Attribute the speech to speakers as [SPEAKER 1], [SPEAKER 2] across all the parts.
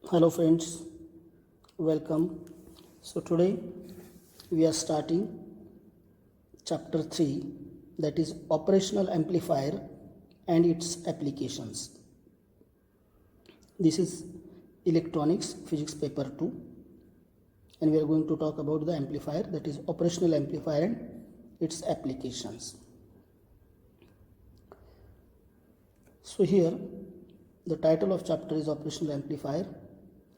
[SPEAKER 1] Hello friends, welcome. So today we are starting chapter 3, that is operational amplifier and its applications. This is electronics physics paper 2 and we are going to talk about the amplifier, that is operational amplifier and its applications. So here the title of chapter is operational amplifier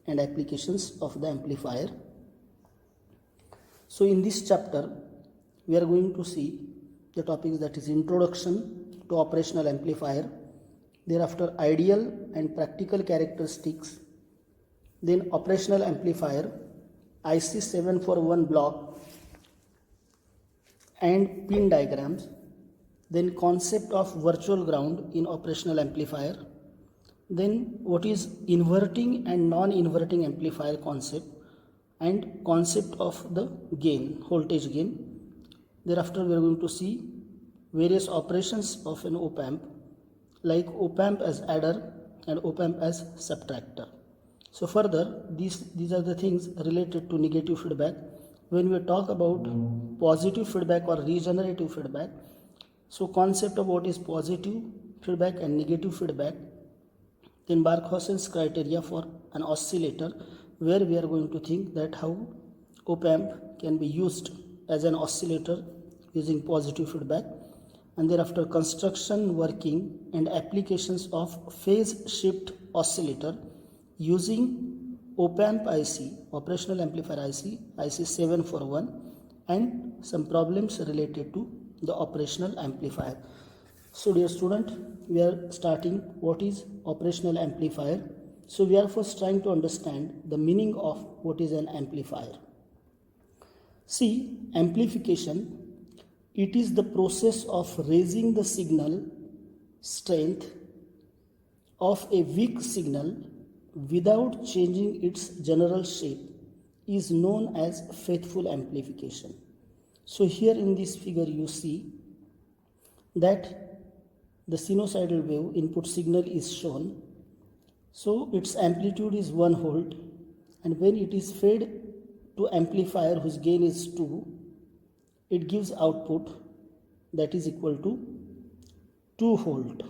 [SPEAKER 1] and applications of the amplifier. So in this chapter we are going to see the topics, that is introduction to operational amplifier, thereafter ideal and practical characteristics, then operational amplifier, IC 741 block and pin diagrams, then concept of virtual ground in operational amplifier, then what is inverting and non-inverting amplifier concept and concept of the gain, voltage gain. Thereafter we are going to see various operations of an op-amp, like op-amp as adder and op-amp as subtractor. So further these are the things related to negative feedback. When we talk about positive feedback or regenerative feedback, so concept of what is positive feedback and negative feedback, then Barkhausen's criteria for an oscillator, where we are going to think that how op-amp can be used as an oscillator using positive feedback, and thereafter construction, working and applications of phase shift oscillator using op-amp IC, operational amplifier IC 741, and some problems related to the operational amplifier. So dear student, we are starting what is operational amplifier. So we are first trying to understand the meaning of what is an amplifier. See, amplification, it is the process of raising the signal strength of a weak signal without changing its general shape, is known as faithful amplification. So here in this figure you see that the sinusoidal wave input signal is shown. So its amplitude is 1 volt, and when it is fed to amplifier whose gain is 2, it gives output that is equal to 2 volt.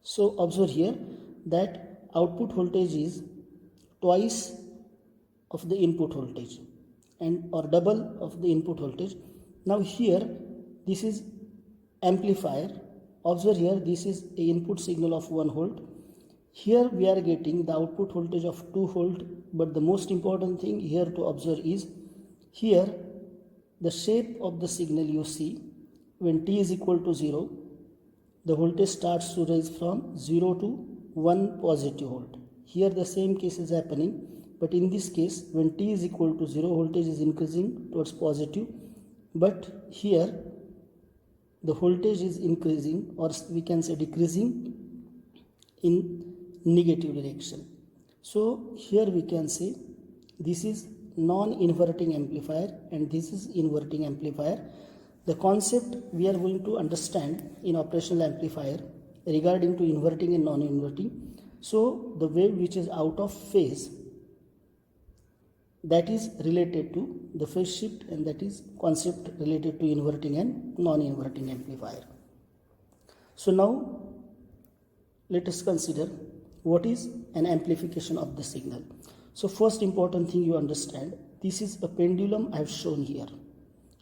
[SPEAKER 1] So observe here that output voltage is twice of the input voltage and or double of the input voltage. Now here this is amplifier. Observe here, this is a input signal of 1 volt. Here we are getting the output voltage of 2 volt, but the most important thing here to observe is here the shape of the signal you see. When t is equal to 0, the voltage starts to rise from 0 to 1 positive volt. Here the same case is happening, but in this case when t is equal to 0, voltage is increasing towards positive, but here the voltage is increasing, or we can say decreasing, in negative direction. So here we can say this is non-inverting amplifier and this is inverting amplifier. The concept we are going to understand in operational amplifier regarding to inverting and non-inverting. So the wave which is out of phase, that is related to the phase shift, and that is concept related to inverting and non-inverting amplifier. So now let us consider what is an amplification of the signal. So first important thing you understand, this is a pendulum I have shown here.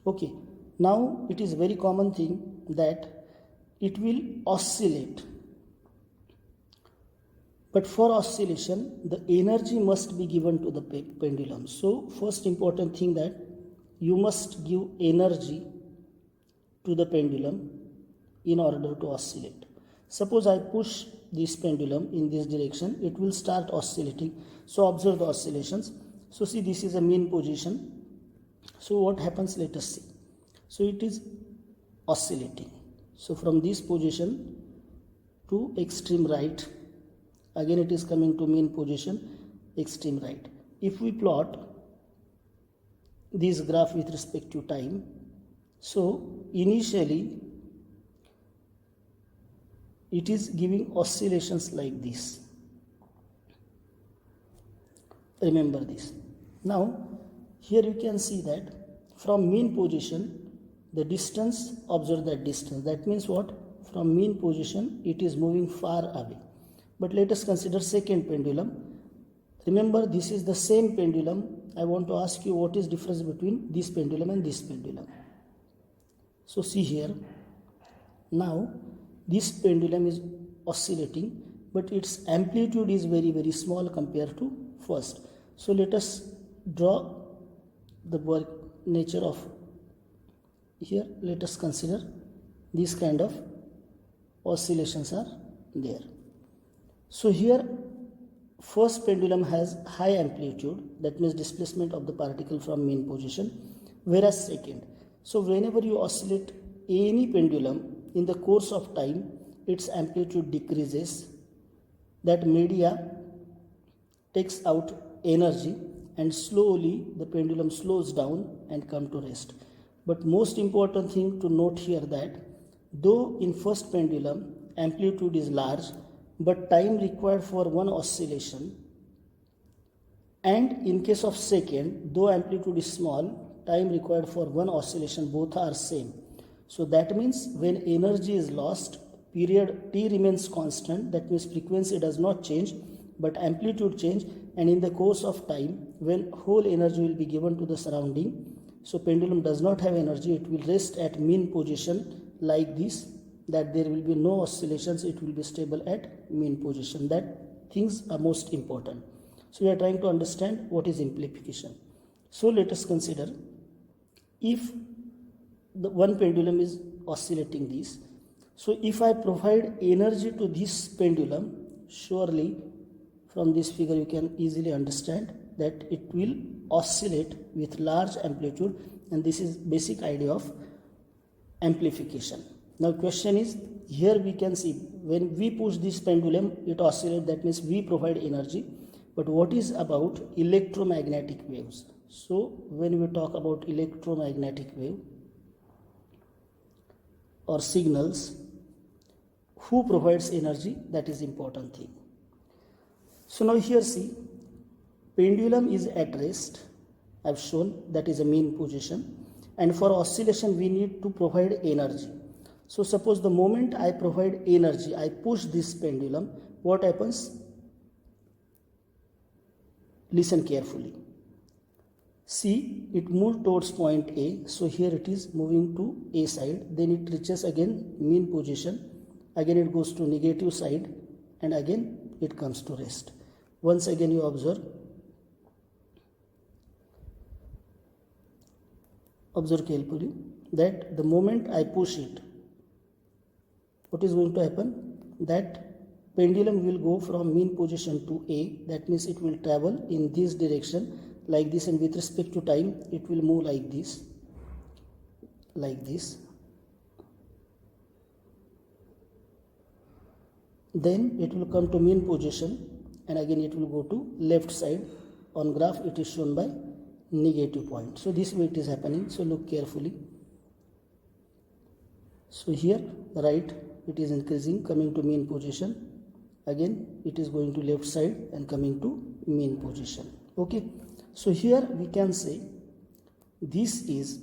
[SPEAKER 1] Okay, now it is very common thing that it will oscillate. But for oscillation, the energy must be given to the pendulum. So first important thing that you must give energy to the pendulum in order to oscillate. Suppose I push this pendulum in this direction, it will start oscillating. So observe the oscillations. So see, this is a mean position. So what happens, let us see. So it is oscillating. So from this position to extreme right, again it is coming to mean position, extreme right. If we plot this graph with respect to time, so initially it is giving oscillations like this. Remember this. Now, here you can see that from mean position, the distance, observe that distance. That means what? From mean position, it is moving far away. But let us consider second pendulum. Remember, this is the same pendulum. I want to ask you what is difference between this pendulum and this pendulum. So see here. Now, this pendulum is oscillating, but its amplitude is very, very small compared to first. So let us draw the work nature of here. Let us consider these kind of oscillations are there. So here first pendulum has high amplitude, that means displacement of the particle from mean position, whereas second. So whenever you oscillate any pendulum in the course of time, its amplitude decreases. That media takes out energy and slowly the pendulum slows down and come to rest. But most important thing to note here that though in first pendulum amplitude is large, but time required for one oscillation, and in case of second, though amplitude is small, time required for one oscillation, both are same. So that means when energy is lost, period t remains constant, that means frequency does not change but amplitude change, and in the course of time when whole energy will be given to the surrounding, so pendulum does not have energy, it will rest at mean position like this, that there will be no oscillations, it will be stable at mean position. That things are most important. So we are trying to understand what is amplification. So let us consider, if the one pendulum is oscillating this, so if I provide energy to this pendulum, surely from this figure you can easily understand that it will oscillate with large amplitude, and this is basic idea of amplification. Now question is, here we can see when we push this pendulum it oscillates, that means we provide energy. But what is about electromagnetic waves? So when we talk about electromagnetic wave or signals, who provides energy? That is important thing. So now here see, pendulum is at rest, I have shown, that is a mean position, and for oscillation we need to provide energy. So suppose the moment I provide energy, I push this pendulum, what happens? Listen carefully. See, it moved towards point A, so here it is moving to A side, then it reaches again mean position, again it goes to negative side, and again it comes to rest. Once again you observe carefully that the moment I push it, what is going to happen? That pendulum will go from mean position to A, that means it will travel in this direction like this, and with respect to time it will move like this, then it will come to mean position, and again it will go to left side. On graph it is shown by negative point. So this way it is happening, so look carefully. So here right, it is increasing, coming to mean position, again it is going to left side and coming to mean position. Okay, so here we can say this is,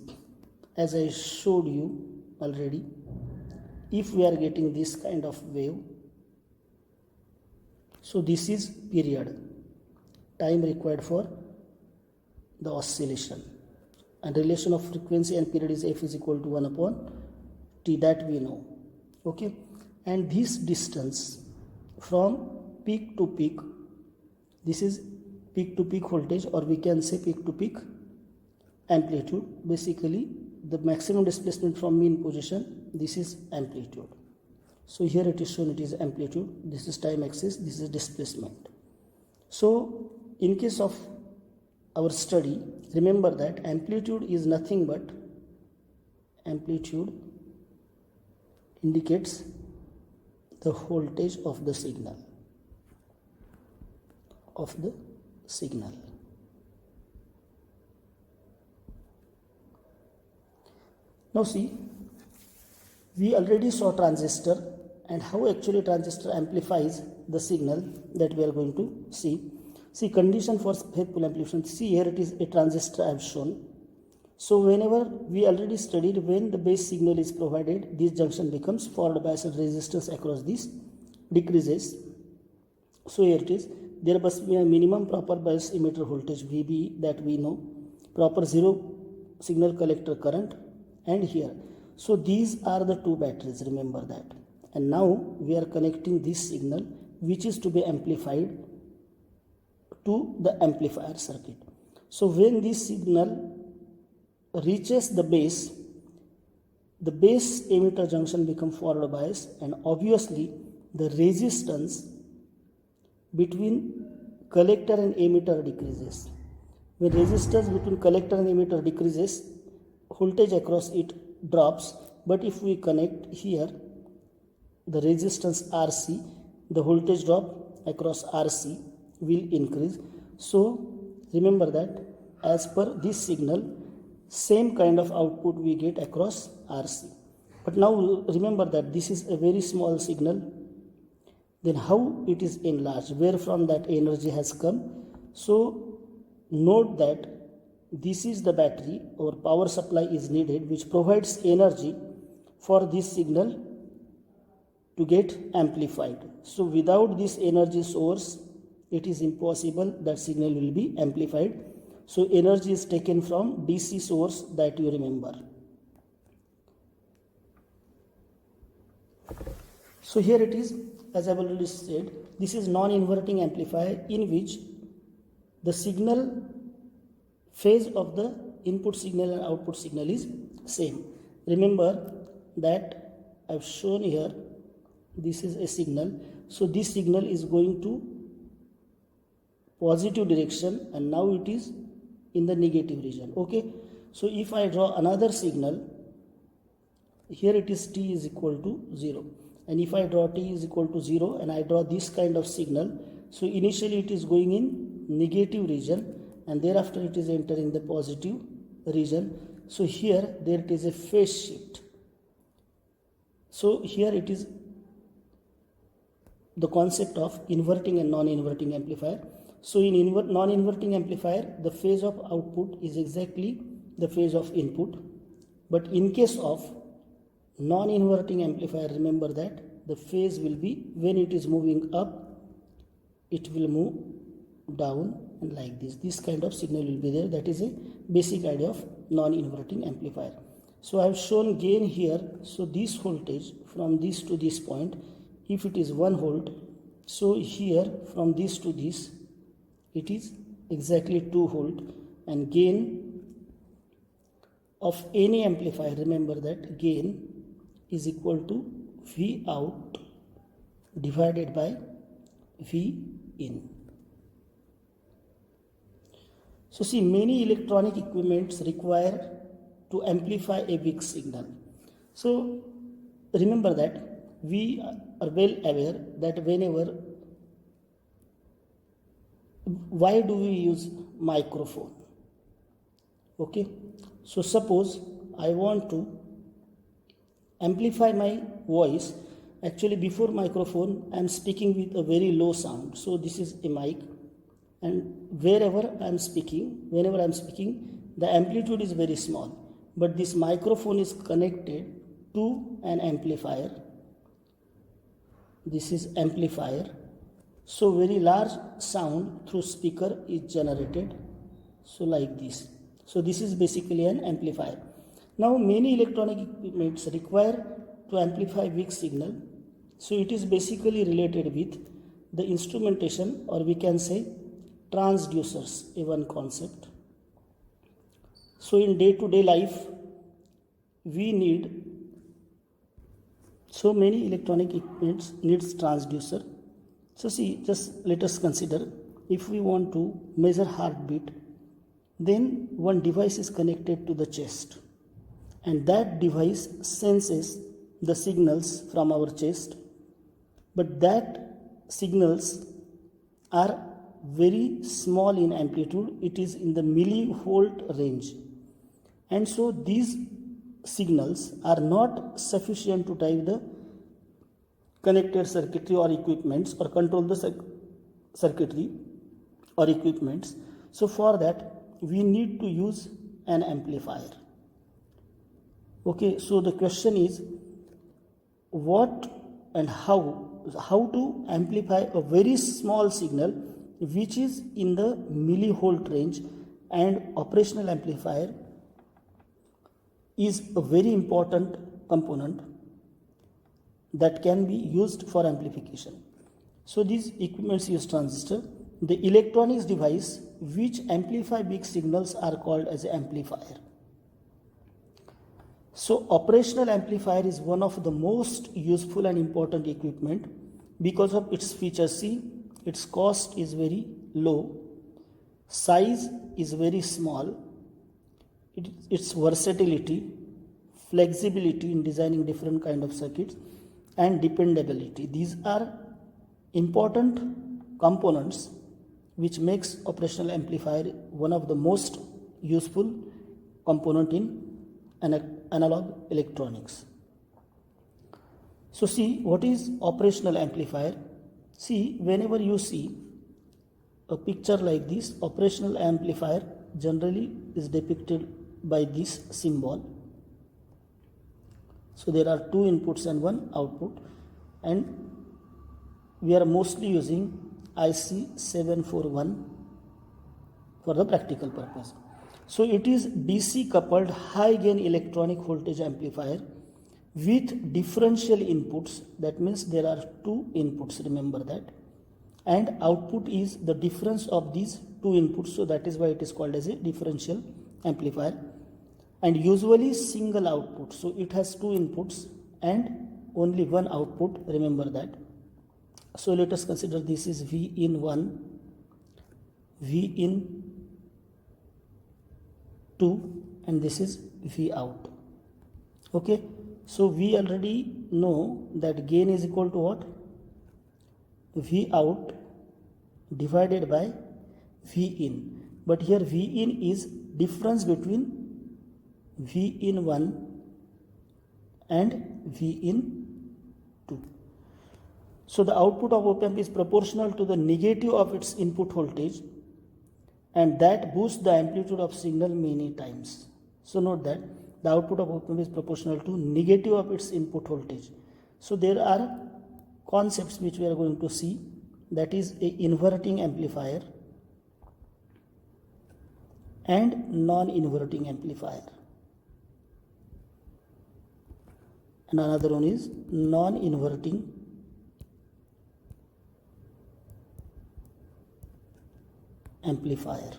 [SPEAKER 1] as I showed you already, if we are getting this kind of wave, so this is period, time required for the oscillation, and relation of frequency and period is f is equal to 1 upon t, that we know. Okay, and this distance from peak to peak, this is peak to peak voltage, or we can say peak to peak amplitude. Basically the maximum displacement from mean position, this is amplitude. So here it is shown, it is amplitude, this is time axis, this is displacement. So in case of our study, remember that amplitude is nothing but, amplitude indicates the voltage of the signal, Now see, we already saw transistor and how actually transistor amplifies the signal, that we are going to see. See, condition for faithful amplification. See, here it is a transistor I have shown. So whenever we already studied, when the base signal is provided, this junction becomes forward bias and resistance across this decreases. So here it is. There must be a minimum proper bias emitter voltage VB that we know, proper zero signal collector current, and here. So these are the two batteries, remember that. And now we are connecting this signal which is to be amplified to the amplifier circuit. So when this signal reaches the base emitter junction becomes forward bias, and obviously the resistance between collector and emitter decreases. When resistance between collector and emitter decreases, voltage across it drops. But if we connect here the resistance RC, the voltage drop across RC will increase. So remember that as per this signal, same kind of output we get across RC. But now remember that this is a very small signal. Then how it is enlarged, where from that energy has come? So note that this is the battery or power supply is needed which provides energy for this signal to get amplified. So without this energy source, it is impossible that signal will be amplified. So energy is taken from DC source, that you remember. So here it is, as I have already said, this is non-inverting amplifier in which the signal phase of the input signal and output signal is same. Remember that I have shown here, this is a signal. So this signal is going to positive direction and now it is in the negative region. Okay. So if I draw another signal, here it is t is equal to 0. And if I draw t is equal to 0 and I draw this kind of signal, so initially it is going in negative region and thereafter it is entering the positive region. So here there it is a phase shift. So here it is the concept of inverting and non-inverting amplifier. So in non-inverting amplifier, the phase of output is exactly the phase of input. But in case of non-inverting amplifier, remember that the phase will be, when it is moving up, it will move down and like this. This kind of signal will be there. That is a basic idea of non-inverting amplifier. So I have shown gain here. So this voltage from this to this point, if it is 1 volt, so here from this to this, it is exactly 2 volt, and gain of any amplifier, remember that gain is equal to V out divided by V in. So see, many electronic equipments require to amplify a big signal. So remember that we are well aware that why do we use microphone? Okay, so suppose I want to amplify my voice. Actually before microphone I am speaking with a very low sound. So this is a mic, and whenever I am speaking, the amplitude is very small, but this microphone is connected to an amplifier. This is amplifier. So very large sound through speaker is generated. So like this. So this is basically an amplifier. Now many electronic equipments require to amplify weak signal. So it is basically related with the instrumentation, or we can say transducers, a one concept. So in day-to-day life we need, so many electronic equipments needs transducer. So see, just let us consider, if we want to measure heartbeat, then one device is connected to the chest, and that device senses the signals from our chest, but that signals are very small in amplitude. It is in the millivolt range, and so these signals are not sufficient to drive the connected circuitry or equipments or control the circuitry. or equipments. So for that we need to use an amplifier. Okay, so the question is what and how to amplify a very small signal which is in the millivolt range, and operational amplifier is a very important component that can be used for amplification. So these equipments use transistor. The electronics device which amplify big signals are called as an amplifier. So operational amplifier is one of the most useful and important equipment because of its features. See, its cost is very low, size is very small, its versatility, flexibility in designing different kind of circuits, and dependability. These are important components which makes operational amplifier one of the most useful component in analog electronics. So see, what is operational amplifier? See, whenever you see a picture like this, operational amplifier generally is depicted by this symbol. So there are two inputs and one output, and we are mostly using IC 741 for the practical purpose. So it is DC coupled high gain electronic voltage amplifier with differential inputs. That means there are two inputs, remember that, and output is the difference of these two inputs, so that is why it is called as a differential amplifier, and usually single output. So it has two inputs and only one output, remember that. So let us consider this is V in 1, V in 2, and this is V out. Okay, so we already know that gain is equal to what? V out divided by V in, but here V in is difference between V in 1 and V in 2. So the output of op amp is proportional to the negative of its input voltage, and that boosts the amplitude of signal many times. So note that the output of op amp is proportional to negative of its input voltage. So there are concepts which we are going to see, that is a inverting amplifier and non-inverting amplifier, and another one is non-inverting amplifier,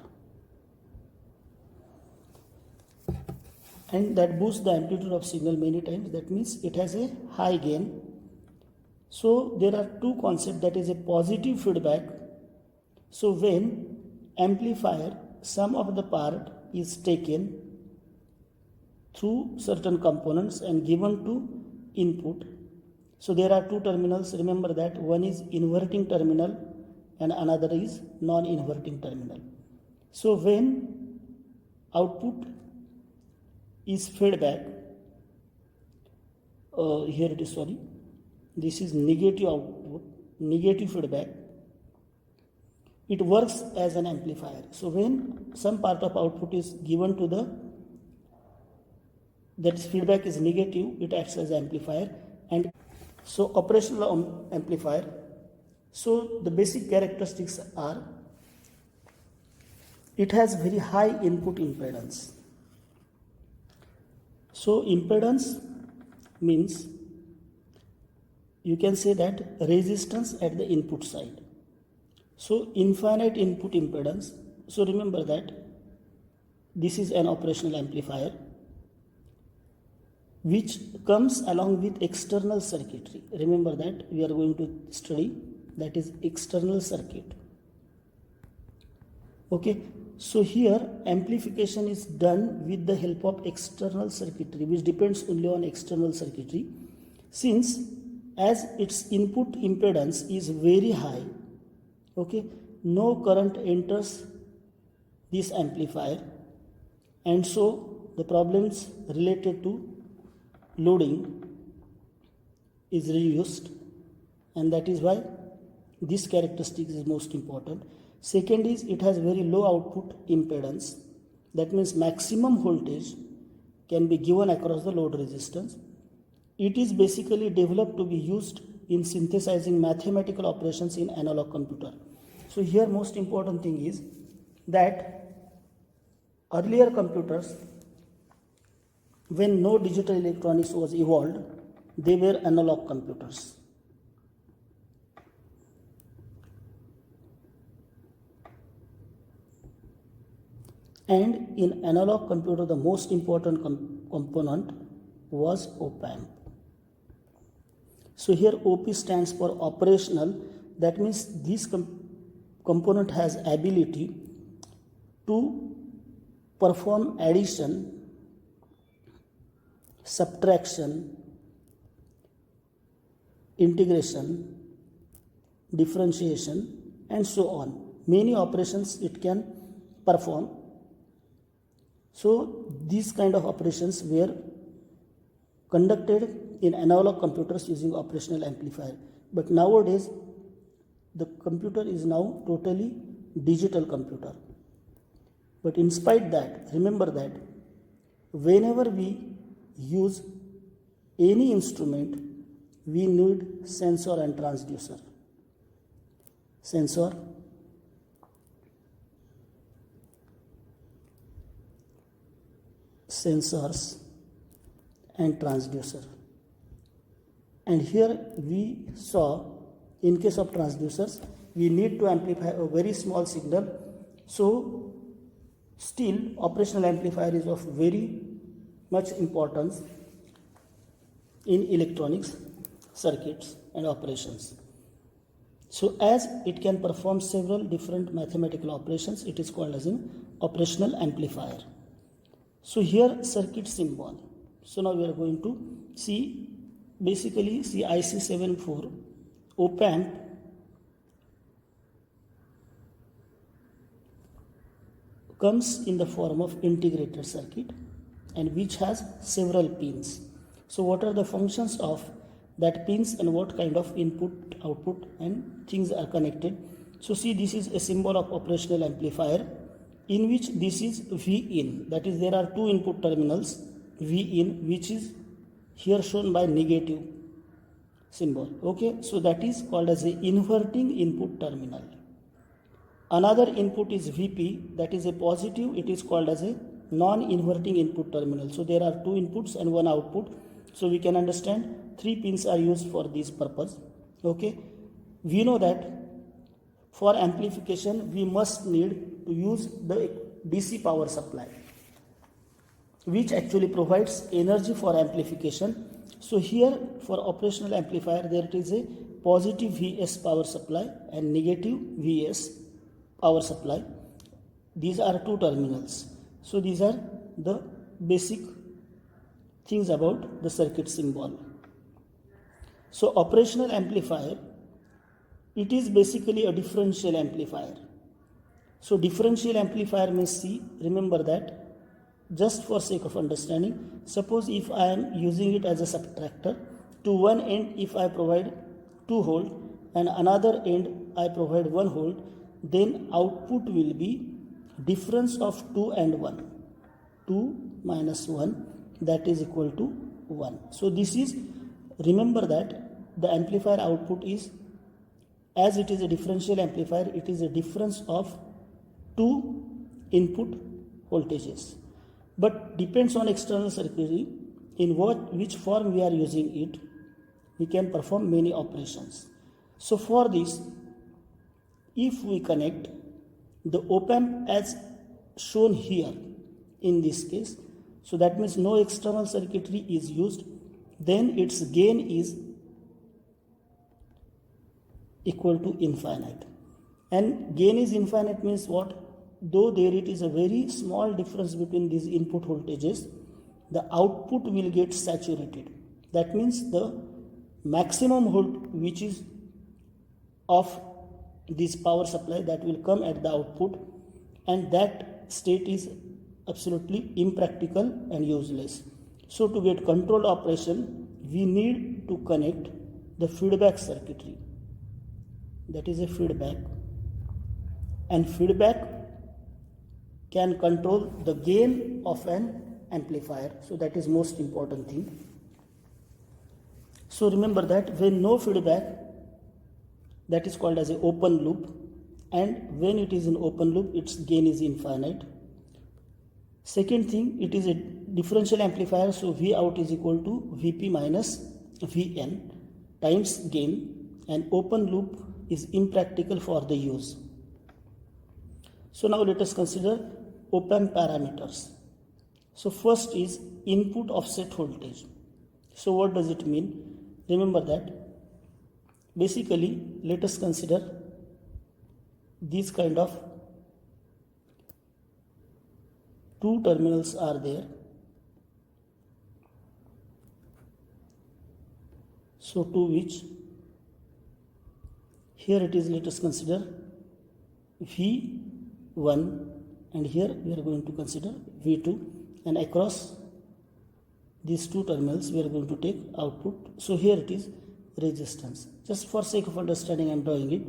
[SPEAKER 1] and that boosts the amplitude of signal many times. That means it has a high gain. So there are two concepts, that is a positive feedback. So when amplifier sum of the part is taken through certain components and given to input, so there are two terminals, remember that, one is inverting terminal and another is non-inverting terminal. So when output is feedback, here it is, sorry, this is negative output, negative feedback, it works as an amplifier. So when some part of output is given to that feedback is negative, it acts as amplifier. And so operational amplifier, so the basic characteristics are, it has very high input impedance. So impedance means you can say that resistance at the input side. So infinite input impedance. So remember that this is an operational amplifier which comes along with external circuitry. Remember that we are going to study, that is external circuit. Okay, so here amplification is done with the help of external circuitry, which depends only on external circuitry. Since as its input impedance is very high, okay, no current enters this amplifier, and so the problems related to loading is reduced, and that is why This characteristic is most important. Second is it has very low output impedance. That means maximum voltage can be given across the load resistance. It is basically developed to be used in synthesizing mathematical operations in analog computer. So here most important thing is that earlier computers, when no digital electronics was evolved, they were analog computers. And in analog computer, the most important component was op-amp. So here OP stands for operational. That means this component has ability to perform addition, subtraction, integration, differentiation, and so on. Many operations it can perform. So these kind of operations were conducted in analog computers using operational amplifier. But nowadays the computer is now totally digital computer. But in spite that, remember that whenever we use any instrument, we need sensor and transducer. Sensor, sensors, and transducer. And here we saw, in case of transducers, we need to amplify a very small signal. So still operational amplifier is of very much importance in electronics circuits and operations. So as it can perform several different mathematical operations, it is called as an operational amplifier. So here circuit symbol. So now we are going to see basically IC74 op-amp comes in the form of integrated circuit and which has several pins. So what are the functions of that pins and what kind of input, output and things are connected? So see, this is a symbol of operational amplifier in which this is Vin, that is there are two input terminals, Vin, which is here shown by negative symbol. Okay, so that is called as a inverting input terminal. Another input is Vp, that is a positive, it is called as a non-inverting input terminal. So there are two inputs and one output. So we can understand 3 pins are used for this purpose. Okay, we know that for amplification we must need to use the DC power supply, which actually provides energy for amplification. So here for operational amplifier there is a positive Vs power supply and negative Vs power supply. These are two terminals. So these are the basic things about the circuit symbol. So operational amplifier, it is basically a differential amplifier. So differential amplifier means, see, remember that, just for sake of understanding, suppose if I am using it as a subtractor, to one end if I provide 2 volt and another end I provide 1 volt, then output will be difference of 2 and 1. 2 minus 1, that is equal to 1. So this is, remember that the amplifier output is, as it is a differential amplifier, it is a difference of 2 input voltages. But depends on external circuitry, in which form we are using it, we can perform many operations. So for this, if we connect the op-amp as shown here in this case, so that means no external circuitry is used, then its gain is equal to infinite. And gain is infinite means what? Though there it is a very small difference between these input voltages, the output will get saturated. That means the maximum volt which is of this power supply, that will come at the output, and that state is absolutely impractical and useless. So to get controlled operation, we need to connect the feedback circuitry. that is a feedback, and feedback can control the gain of an amplifier. So that is most important thing. So remember that when no feedback, that is called as an open loop, and when it is in open loop, its gain is infinite. Second thing, it is a differential amplifier, so V out is equal to Vp minus Vn times gain, and open loop is impractical for the use. So now let us consider op-amp parameters. So first is input offset voltage. So what does it mean? Remember that basically let us consider these kind of two terminals are there. So to which here it is, let us consider V1, and here we are going to consider V2, and across these two terminals we are going to take output. So here it is resistance. Just for sake of understanding I am drawing it.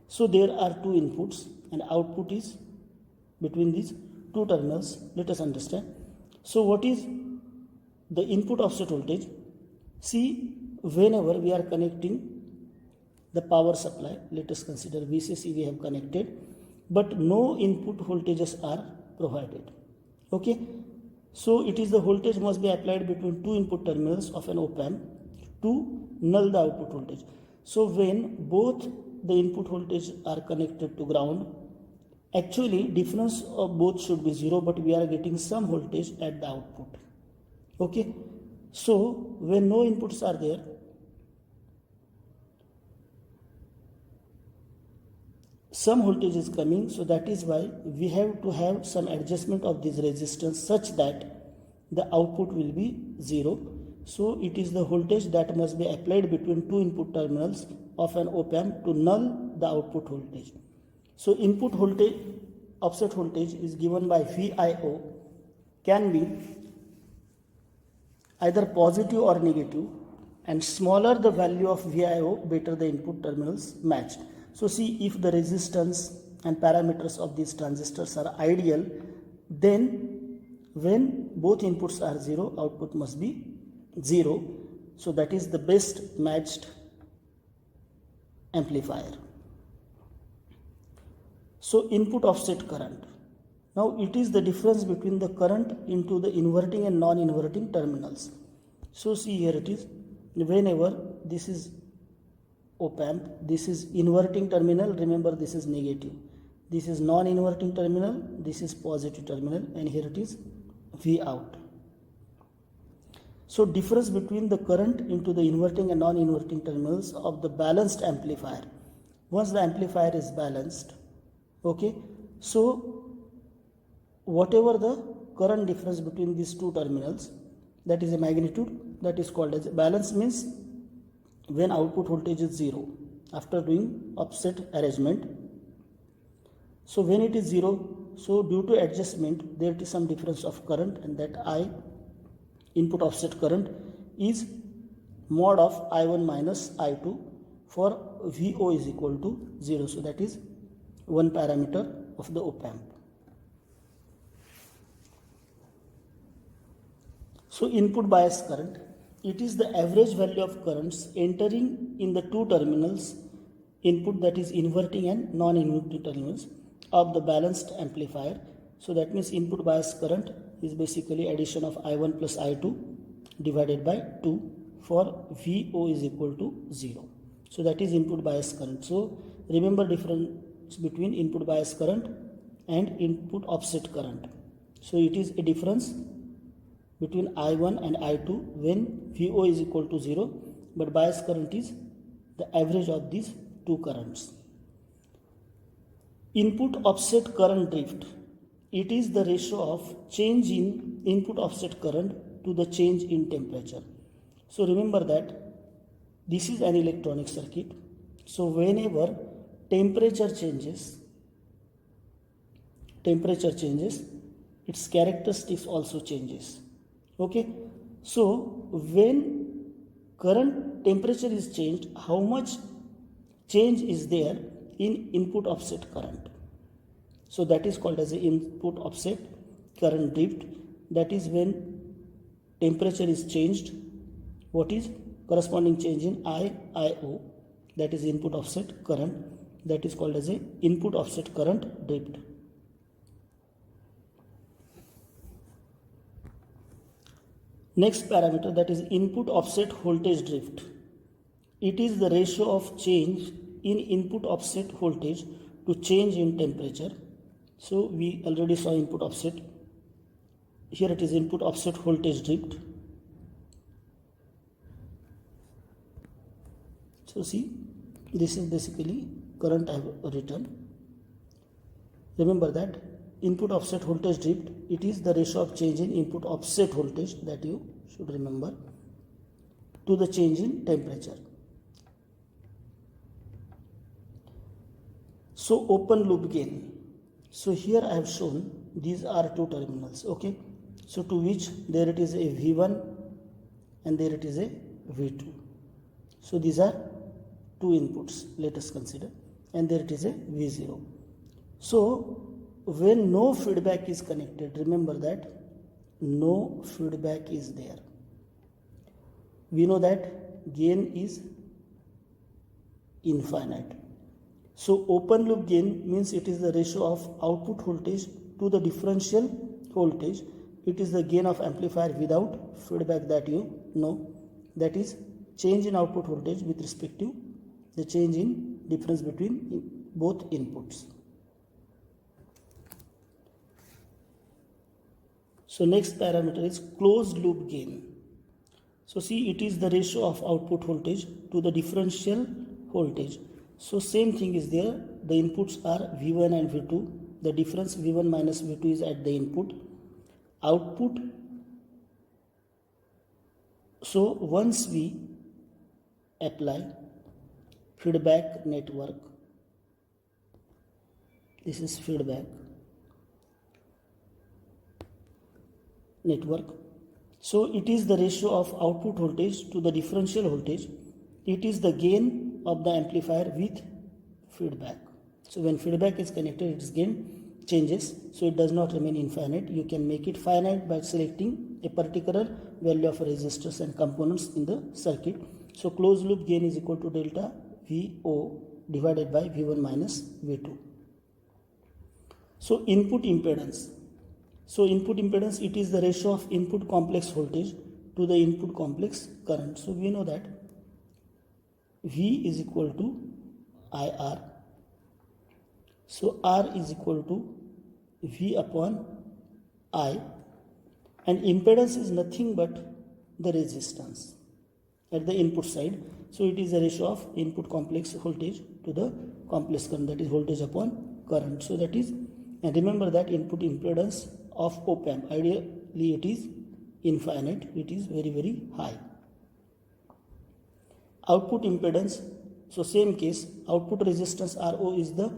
[SPEAKER 1] So there are two inputs and output is between these two terminals. Let us understand. So what is the input offset voltage? See, whenever we are connecting the power supply, let us consider VCC we have connected, but no input voltages are provided. Okay, so it is the voltage must be applied between two input terminals of an op-amp to null the output voltage. So when both the input voltage are connected to ground, actually difference of both should be zero, but we are getting some voltage at the output. Okay, so when no inputs are there, some voltage is coming, so that is why we have to have some adjustment of this resistance such that the output will be zero. So it is the voltage that must be applied between two input terminals of an op-amp to null the output voltage. So input voltage offset voltage is given by VIO, can be either positive or negative, and smaller the value of VIO, better the input terminals matched. So see, if the resistance and parameters of these transistors are ideal, then when both inputs are zero, output must be zero. So that is the best matched amplifier. So input offset current. Now it is the difference between the current into the inverting and non-inverting terminals. So see, here it is, whenever this is op-amp, this is inverting terminal, remember this is negative, this is non-inverting terminal, this is positive terminal, and here it is V out. So difference between the current into the inverting and non-inverting terminals of the balanced amplifier. Once the amplifier is balanced, okay, so whatever the current difference between these two terminals, that is a magnitude, that is called as balance. Means when output voltage is zero after doing offset arrangement. So when it is zero, so due to adjustment there is some difference of current, and that I, input offset current, is mod of I1 minus I2 for VO is equal to 0. So that is one parameter of the op-amp. So input bias current, it is the average value of currents entering in the two terminals input, that is inverting and non-inverting terminals of the balanced amplifier. So that means input bias current is basically addition of I1 plus I2 divided by 2 for VO is equal to 0. So that is input bias current. So remember difference between input bias current and input offset current. So it is a difference between I1 and I2 when VO is equal to 0, but bias current is the average of these two currents. Input offset current drift, it is the ratio of change in input offset current to the change in temperature. So remember that this is an electronic circuit. So whenever temperature changes, its characteristics also changes. Okay, so when current temperature is changed, how much change is there in input offset current. So that is called as a input offset current drift. That is when temperature is changed, what is corresponding change in IO, that is input offset current, that is called as a input offset current drift. Next parameter, that is input offset voltage drift. It is the ratio of change in input offset voltage to change in temperature. So we already saw input offset. Here it is input offset voltage drift. So see, this is basically current I have written. Remember that input offset voltage drift, it is the ratio of change in input offset voltage, that you should remember, to the change in temperature. So open loop gain. So here I have shown these are two terminals, okay. So to which there it is a V1 and there it is a V2. So these are two inputs, let us consider, and there it is a V0. So when no feedback is connected, remember that no feedback is there. We know that gain is infinite. So open loop gain means it is the ratio of output voltage to the differential voltage. It is the gain of amplifier without feedback, that you know, that is change in output voltage with respect to the change in difference between both inputs. So next parameter is closed loop gain. So see, it is the ratio of output voltage to the differential voltage. So same thing is there. The inputs are V1 and V2. The difference V1 minus V2 is at the input. Output. So once we apply feedback network, this is feedback network. So it is the ratio of output voltage to the differential voltage. It is the gain of the amplifier with feedback. So when feedback is connected, its gain changes. So it does not remain infinite. You can make it finite by selecting a particular value of resistors and components in the circuit. So closed loop gain is equal to delta VO divided by V1 minus V2. So input impedance. So input impedance, it is the ratio of input complex voltage to the input complex current. So we know that V is equal to IR. So R is equal to V upon I, and impedance is nothing but the resistance at the input side. So it is the ratio of input complex voltage to the complex current, that is voltage upon current. So that is, and remember that input impedance of op-amp, ideally it is infinite, it is very high. Output impedance, so same case, output resistance RO is the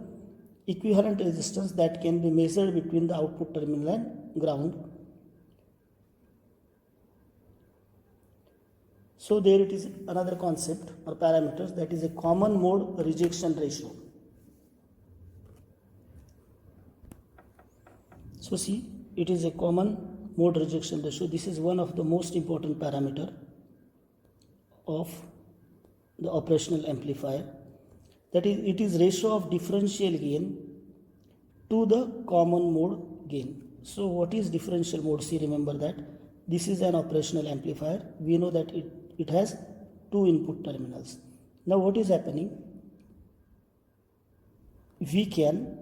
[SPEAKER 1] equivalent resistance that can be measured between the output terminal and ground. So there it is another concept or parameters, that is a common mode rejection ratio. So see, it is a common mode rejection ratio. This is one of the most important parameter of the operational amplifier. That is, it is ratio of differential gain to the common mode gain. So what is differential mode? See, remember that this is an operational amplifier. We know that it has two input terminals. Now what is happening? We can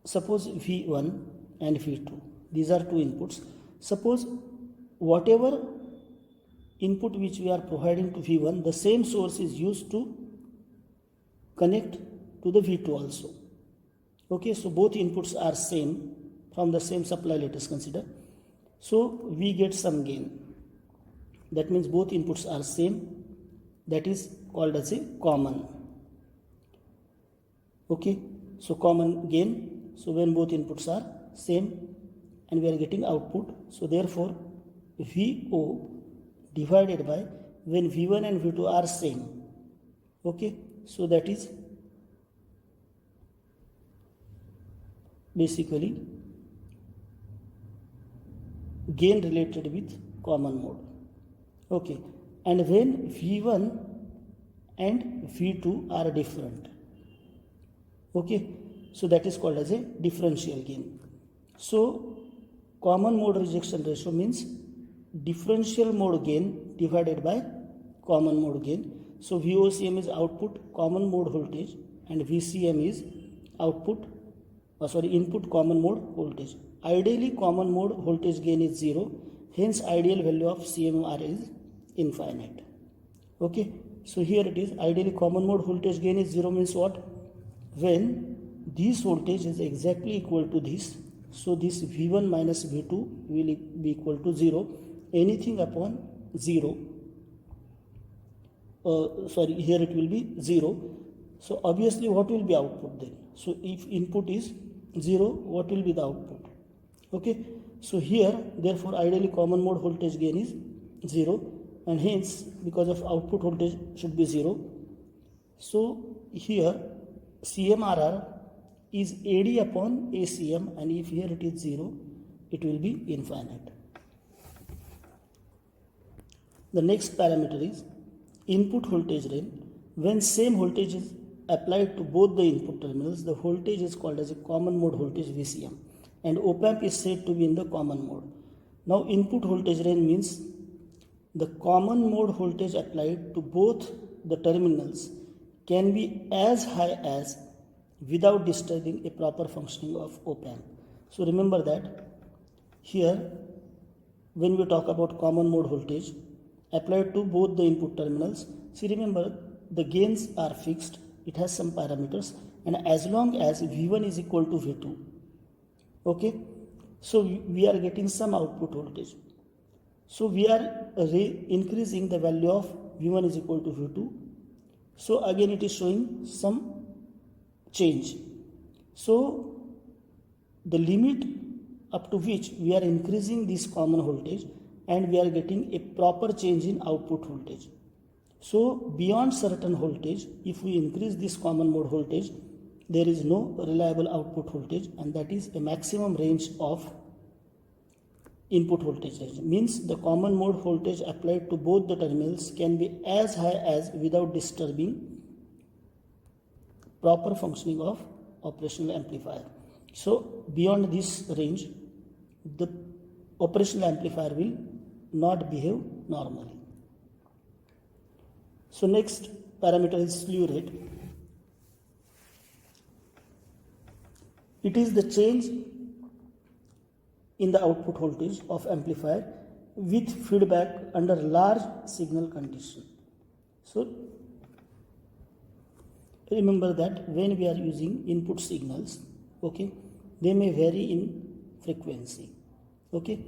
[SPEAKER 1] suppose V1 and V2. These are two inputs. Suppose whatever input which we are providing to V1, the same source is used to connect to the V2 also. Okay, so both inputs are same from the same supply, let us consider. So we get some gain. That means both inputs are same. That is called as a common. Okay, so common gain. So when both inputs are same and we are getting output, so therefore VO divided by when V1 and V2 are same. Okay, So that is basically gain related with common mode. Okay, and when V1 and V2 are different, okay, so that is called as a differential gain. So common mode rejection ratio means differential mode gain divided by common mode gain. So VOCM is output common mode voltage and VCM is input common mode voltage. Ideally common mode voltage gain is 0, hence ideal value of CMR is infinite. Okay, so here it is, ideally common mode voltage gain is 0 means what? When this voltage is exactly equal to this, so this V1 minus V2 will be equal to 0, anything upon 0, here it will be 0. So obviously what will be output then? So if input is 0, what will be the output? Okay, so here therefore ideally common mode voltage gain is 0, and hence because of output voltage should be 0, so here CMRR is AD upon ACM, and if here it is 0, it will be infinite. The next parameter is input voltage range. When same voltage is applied to both the input terminals, the voltage is called as a common mode voltage VCM, and op-amp is said to be in the common mode. Now input voltage range means the common mode voltage applied to both the terminals can be as high as without disturbing a proper functioning of op-amp. So remember that here when we talk about common mode voltage applied to both the input terminals, see remember the gains are fixed, it has some parameters, and as long as V1 is equal to V2, okay, so we are getting some output voltage. So we are increasing the value of V1 is equal to V2. So again it is showing some change. So the limit up to which we are increasing this common voltage and we are getting a proper change in output voltage. So beyond certain voltage, if we increase this common mode voltage, there is no reliable output voltage, and that is a maximum range of input voltage range. Means the common mode voltage applied to both the terminals can be as high as without disturbing proper functioning of operational amplifier. So beyond this range, the operational amplifier will not behave normally. So next parameter is slew rate. It is the change in the output voltage of amplifier with feedback under large signal condition. So remember that when we are using input signals, okay, they may vary in frequency. Okay,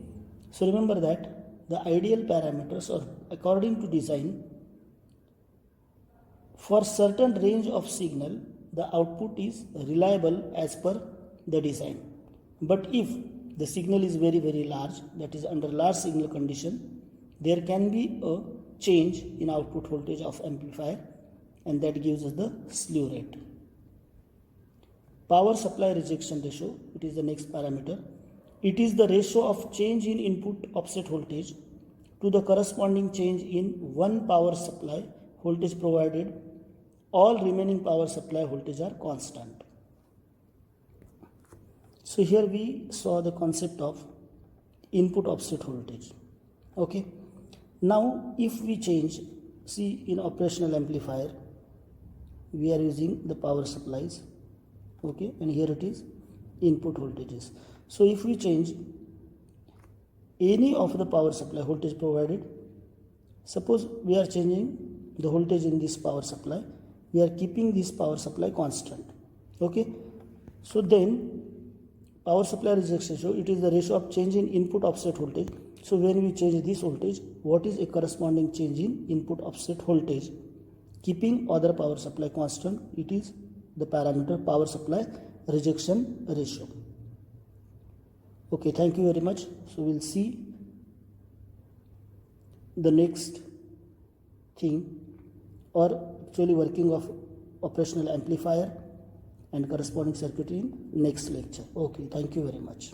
[SPEAKER 1] so remember that the ideal parameters or according to design, for certain range of signal the output is reliable as per the design. But if the signal is very large, that is under large signal condition, there can be a change in output voltage of amplifier, and that gives us the slew rate. Power supply rejection ratio, it is the next parameter. It is the ratio of change in input offset voltage to the corresponding change in one power supply voltage provided all remaining power supply voltage are constant. So here we saw the concept of input offset voltage. Okay, now if we change, see in operational amplifier we are using the power supplies, okay, and here it is input voltages. So if we change any of the power supply voltage provided, suppose we are changing the voltage in this power supply, we are keeping this power supply constant, okay, so then power supply rejection ratio, it is the ratio of change in input offset voltage. So when we change this voltage, what is a corresponding change in input offset voltage? Keeping other power supply constant, it is the parameter power supply rejection ratio. Okay, thank you very much. So we'll see the next thing, or actually working of operational amplifier and corresponding circuitry in next lecture. Okay, thank you very much.